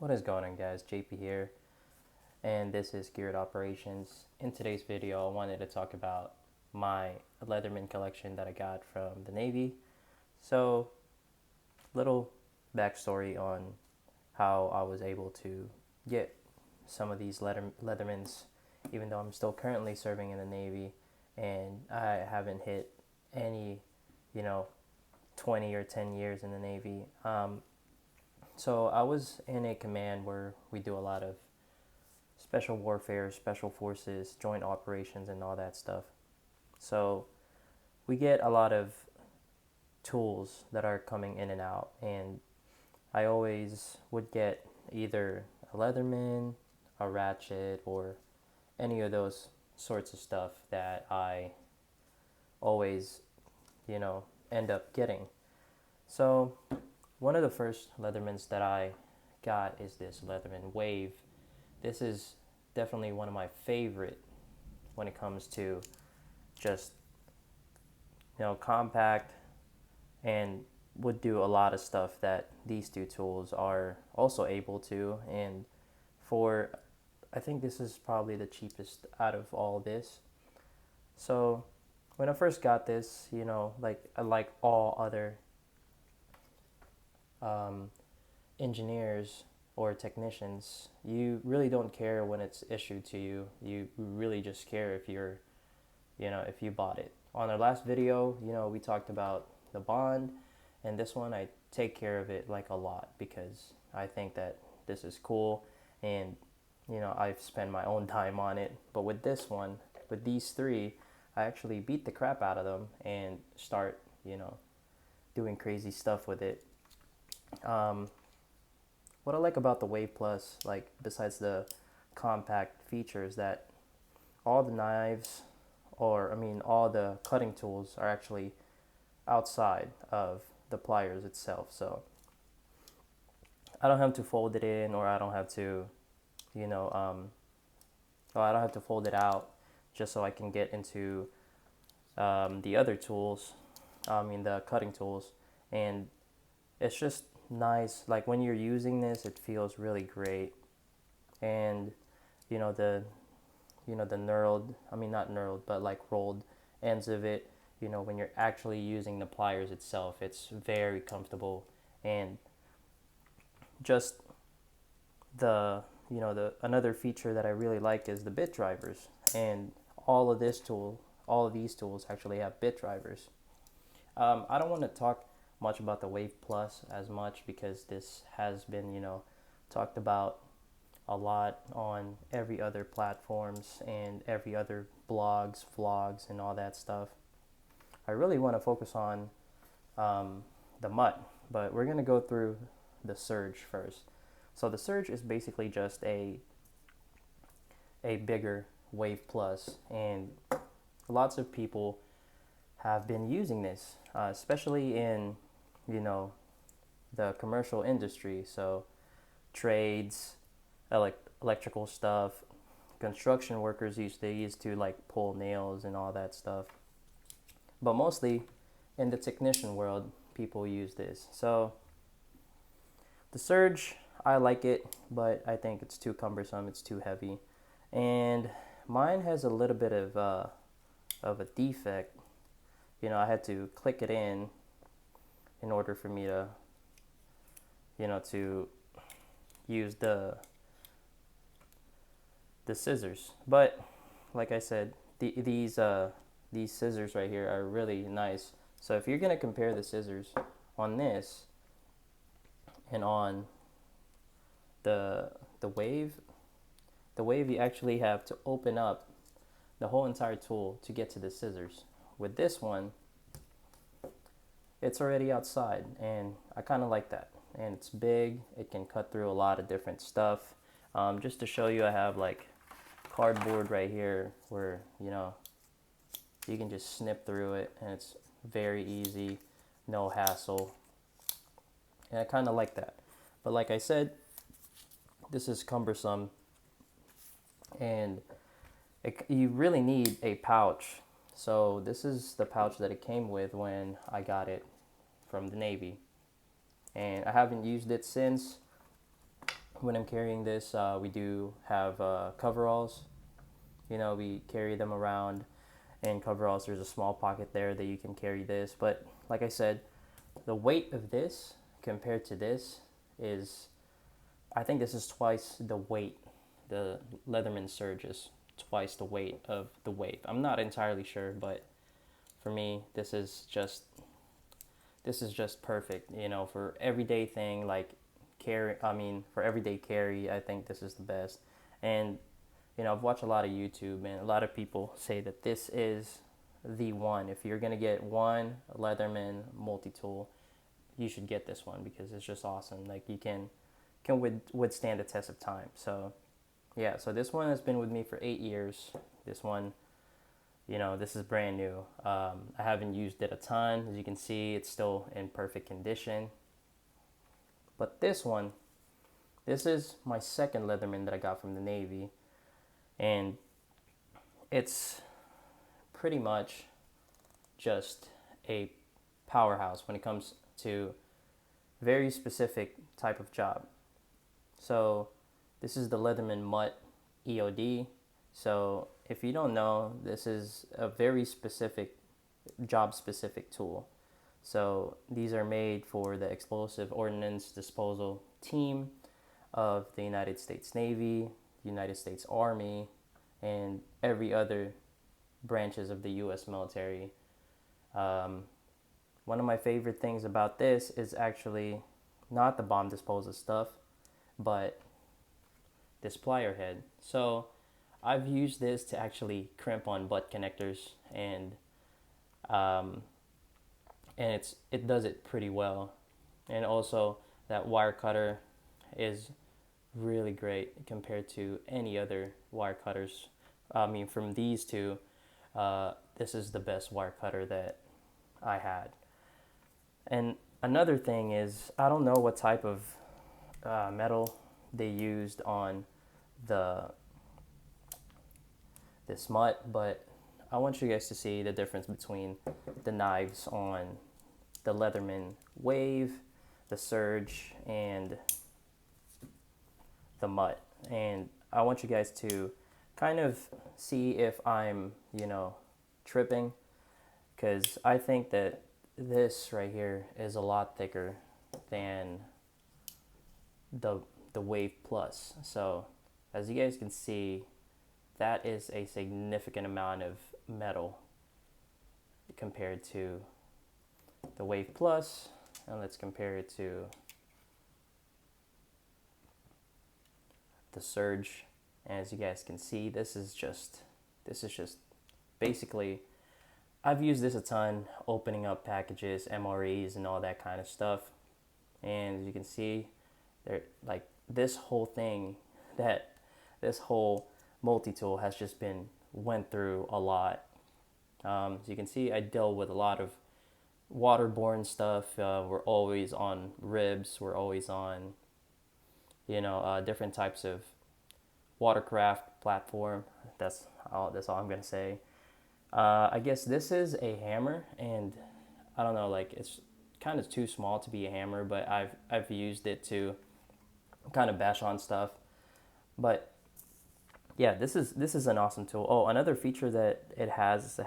What is going on, guys? JP here, and this is Geared Operations. In today's video, I wanted to talk about my Leatherman collection that I got from the Navy. So, little backstory on how I was able to get some of these Leathermans, even though I'm still currently serving in the Navy, and I haven't hit any, you know, 20 or 10 years in the Navy. So I was in a command where we do a lot of special warfare, special forces, joint operations, and all that stuff. So we get a lot of tools that are coming in and out, and I always would get either a Leatherman, a ratchet, or any of those sorts of stuff that I always, end up getting. So one of the first Leathermans that I got is this Leatherman Wave. This is definitely one of my favorite when it comes to just, compact, and would do a lot of stuff that these two tools are also able to. And I think this is probably the cheapest out of all this. So when I first got this, like all other engineers or technicians, you really don't care when it's issued to you. You really just care if you bought it. On our last video, we talked about the bond, and this one I take care of it like a lot because I think that this is cool, and I've spent my own time on it. But with this one, with these three, I actually beat the crap out of them and start, doing crazy stuff with it. What I like about the Wave Plus, like besides the compact features, that all the knives, all the cutting tools are actually outside of the pliers itself. So I don't have to fold it in, or I don't have to, I don't have to fold it out just so I can get into the other tools, the cutting tools. And it's just nice. Like when you're using this, it feels really great. And the knurled, not knurled, but like rolled ends of it, when you're actually using the pliers itself, it's very comfortable. And just the another feature that I really like is the bit drivers. And all of these tools actually have bit drivers. I don't want to talk much about the Wave Plus as much because this has been, talked about a lot on every other platforms and every other blogs, vlogs, and all that stuff. I really want to focus on the Mutt, but we're going to go through the Surge first. So the Surge is basically just a bigger Wave Plus, and lots of people have been using this, especially in the commercial industry. So trades, electrical stuff, construction workers used to like pull nails and all that stuff. But mostly in the technician world, people use this. So the Surge, I like it, but I think it's too cumbersome. It's too heavy, and mine has a little bit of a defect. I had to click it in order for me to, to use the scissors. But like I said, these scissors right here are really nice. So if you're gonna compare the scissors on this and on the Wave, you actually have to open up the whole entire tool to get to the scissors. With this one, it's already outside, and I kind of like that. And it's big. It can cut through a lot of different stuff. Just to show you, I have like cardboard right here where you can just snip through it, and it's very easy, no hassle. And I kind of like that. But like I said, this is cumbersome, and you really need a pouch. So this is the pouch that it came with when I got it from the Navy, and I haven't used it since. when I'm carrying this, we do have coveralls. We carry them around in coveralls. There's a small pocket there that you can carry this. But like I said, the weight of this compared to this is, I think this is twice the weight. The Leatherman Surge is twice the weight of the Wave. I'm not entirely sure, but for me, this is just perfect. For everyday thing like carry. I mean, for everyday carry, I think this is the best. And I've watched a lot of YouTube, and a lot of people say that this is the one. If you're gonna get one Leatherman multi-tool, you should get this one because it's just awesome. Like you can withstand the test of time. So yeah, so this one has been with me for 8 years. This one, this is brand new. I haven't used it a ton. As you can see, it's still in perfect condition. But this is my second Leatherman that I got from the Navy. And it's pretty much just a powerhouse when it comes to very specific type of job. So this is the Leatherman Mutt EOD. So if you don't know, this is a very specific, job specific tool. So these are made for the Explosive Ordnance Disposal Team of the United States Navy, United States Army, and every other branches of the U.S. military. One of my favorite things about this is actually not the bomb disposal stuff, but this plier head. So I've used this to actually crimp on butt connectors, and it does it pretty well. And also that wire cutter is really great compared to any other wire cutters. I mean, from these two, this is the best wire cutter that I had. And another thing is, I don't know what type of metal they used on this mutt, but I want you guys to see the difference between the knives on the Leatherman Wave, the Surge, and the mutt. And I want you guys to kind of see if I'm, tripping, because I think that this right here is a lot thicker than the Wave Plus. So as you guys can see, that is a significant amount of metal compared to the Wave Plus. And let's compare it to the Surge. And as you guys can see, this is just basically, I've used this a ton, opening up packages, MREs, and all that kind of stuff. And as you can see, there, like this whole thing, this whole multi-tool has just went through a lot. As you can see, I deal with a lot of waterborne stuff. We're always on ribs. We're always on, different types of watercraft platform. That's all I'm gonna say. I guess this is a hammer, and I don't know, like it's kind of too small to be a hammer, but I've used it to kind of bash on stuff. But yeah, this is an awesome tool. Oh, another feature that it has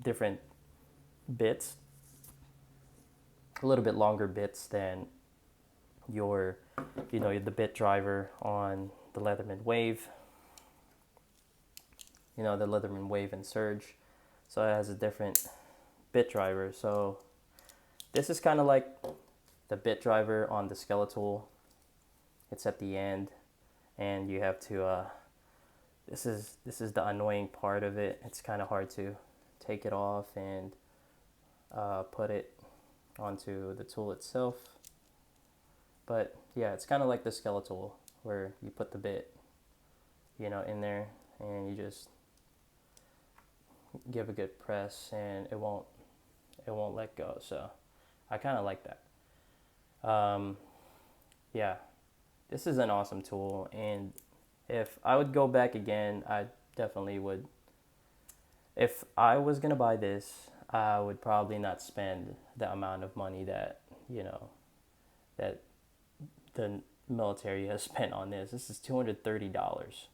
different bits, a little bit longer bits than your, the bit driver on the Leatherman Wave. The Leatherman Wave and Surge. So it has a different bit driver. So this is kind of like the bit driver on the Skeletal. It's at the end, and you have to, this is the annoying part of it. It's kind of hard to take it off and put it onto the tool itself. But yeah, it's kind of like the Skeletal, where you put the bit, in there, and you just give a good press, and it won't let go. So I kind of like that. Yeah, this is an awesome tool, and if I would go back again, I definitely would. If I was gonna buy this, I would probably not spend the amount of money that that the military has spent on this. This is $230.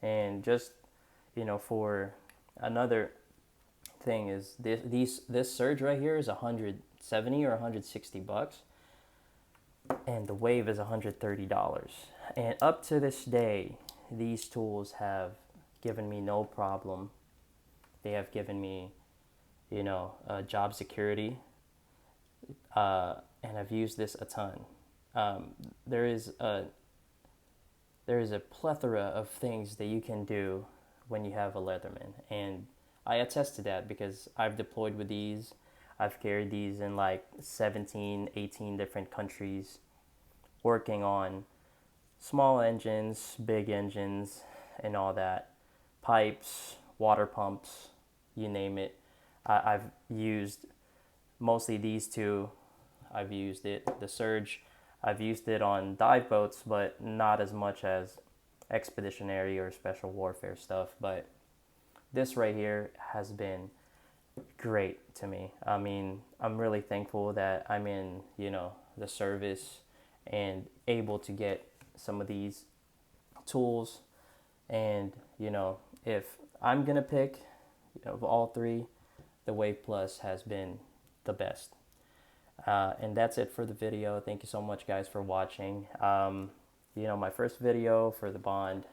And just, for another thing is this surge right here is 170 or 160 bucks, and the wave is $130. And up to this day, these tools have given me no problem. They have given me, job security, and I've used this a ton. There is a plethora of things that you can do when you have a Leatherman, and I attest to that because I've deployed with these. I've carried these in like 17, 18 different countries, working on small engines, big engines, and all that. Pipes, water pumps, you name it. I've used mostly these two. I've used it, the Surge. I've used it on dive boats, but not as much as expeditionary or special warfare stuff. But this right here has been great to me. I mean, I'm really thankful that I'm in, the service and able to get some of these tools. And, if I'm going to pick, of all three, the Wave Plus has been the best. And that's it for the video. Thank you so much, guys, for watching. My first video for the Bond,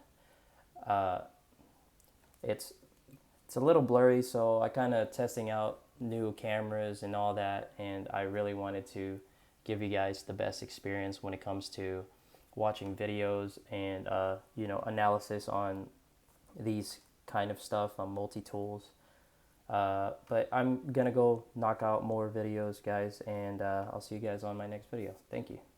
it's a little blurry, so I kind of testing out new cameras and all that, and I really wanted to give you guys the best experience when it comes to watching videos and analysis on these kind of stuff on multi-tools. But I'm gonna go knock out more videos, guys, and I'll see you guys on my next video. Thank you.